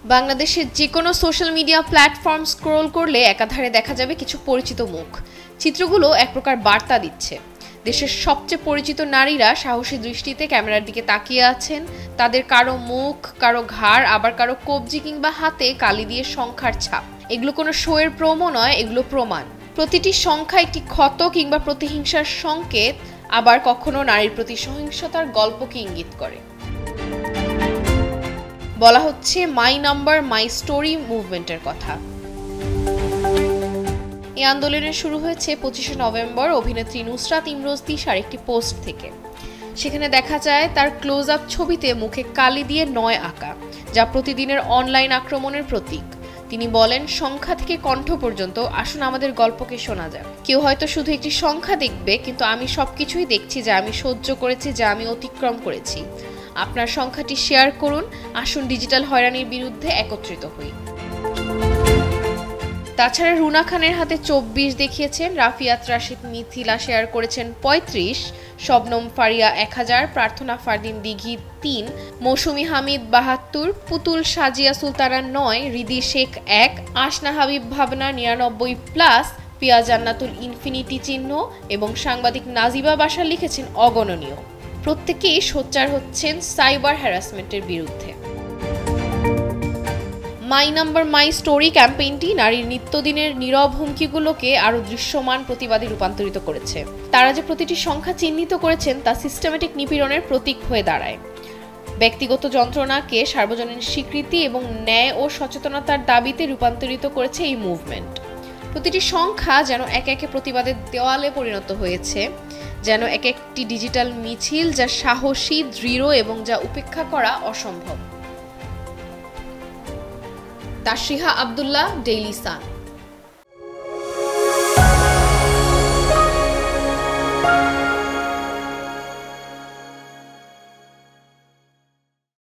বাংলাদেশের যে কোনো সোশ্যাল মিডিয়া প্ল্যাটফর্ম স্ক্রল করলে একাধারে দেখা যাবে কিছু পরিচিত মুখ। চিত্রগুলো এক প্রকার বার্তা দিচ্ছে। দেশের সবচেয়ে পরিচিত নারীরা সাহসী দৃষ্টিতে ক্যামেরার দিকে তাকিয়ে আছেন। তাদের কারো মুখ, কারো ঘাড়, আবার কারো কবজি কিংবা হাতে কালি দিয়ে সংখ্যার ছাপ। এগুলো কোনো শোয়ের প্রোমো নয়, এগুলো প্রমাণ। প্রতিটি সংখ্যা একটি ক্ষত কিংবা প্রতিহিংসার সংকেত, আবার কখনো নারীর প্রতি সহিংসতার গল্পকে ইঙ্গিত করে। বলা হচ্ছে মাই নাম্বার মাই স্টোরি মুভমেন্টের কথা। এই আন্দোলনের শুরু হয়েছে 25শে নভেম্বর অভিনেত্রী নুসরাত ইমরোজ তিশার একটি পোস্ট থেকে। সেখানে দেখা যায় তার ক্লোজ আপ ছবিতে মুখে কালি দিয়ে 9 আঁকা, যা প্রতিদিনের অনলাইন আক্রমণের প্রতীক। তিনি বলেন, সংখ্যা থেকে কণ্ঠ পর্যন্ত আসুন আমাদের গল্পকে শোনা যাক। কেউ হয়তো শুধু একটি সংখ্যা দেখবে, কিন্তু আমি সবকিছুই দেখছি, যা আমি সহ্য করেছি, যা আমি অতিক্রম করেছি। আপনার সংখ্যাটি শেয়ার করুন, আসুন ডিজিটাল হয়রানির বিরুদ্ধে একত্রিত হই। তাছাড়া রুনা খানের হাতে 24 দেখিয়েছেন, রাফিয়াত রাশিদ মিথিলা শেয়ার করেছেন 35, শবনম ফারিয়া 1000, প্রার্থনা ফারদিন দিঘি 3, মৌসুমী হামিদ 72, পুতুল সাজিয়া সুলতানা 9, রিদি শেখ 1, আশনা হাবিব ভাবনা 99+, পিয়া জান্নাতুল ইনফিনিটি চিহ্ন এবং সাংবাদিক নাজিবা বাশার লিখেছেন অগণনীয়। প্রত্যেকেই সোচ্চার হচ্ছেন সাইবার হ্যারাসমেন্টের বিরুদ্ধে। মাই নাম্বার মাই স্টোরি ক্যাম্পেইনটি নারীর নিত্যদিনের নীরব হুমকিগুলোকে আরও দৃশ্যমান প্রতিবাদে রূপান্তরিত করেছে। তারা যে প্রতিটি সংখ্যা চিহ্নিত করেছেন তা সিস্টেমেটিক নিপীড়নের প্রতীক হয়ে দাঁড়ায়। ব্যক্তিগত যন্ত্রণাকে সার্বজনীন স্বীকৃতি এবং ন্যায় ও সচেতনতার দাবিতে রূপান্তরিত করেছে এই মুভমেন্ট। প্রতিটি সংখ্যা যেন এক একে প্রতিবাদের দেওয়ালে পরিণত হয়েছে, যেন এক একটি ডিজিটাল মিছিল, যা সাহসী, দৃঢ় এবং যা উপেক্ষা করা অসম্ভব। তাশরিহা আব্দুল্লাহ, ডেইলি সান।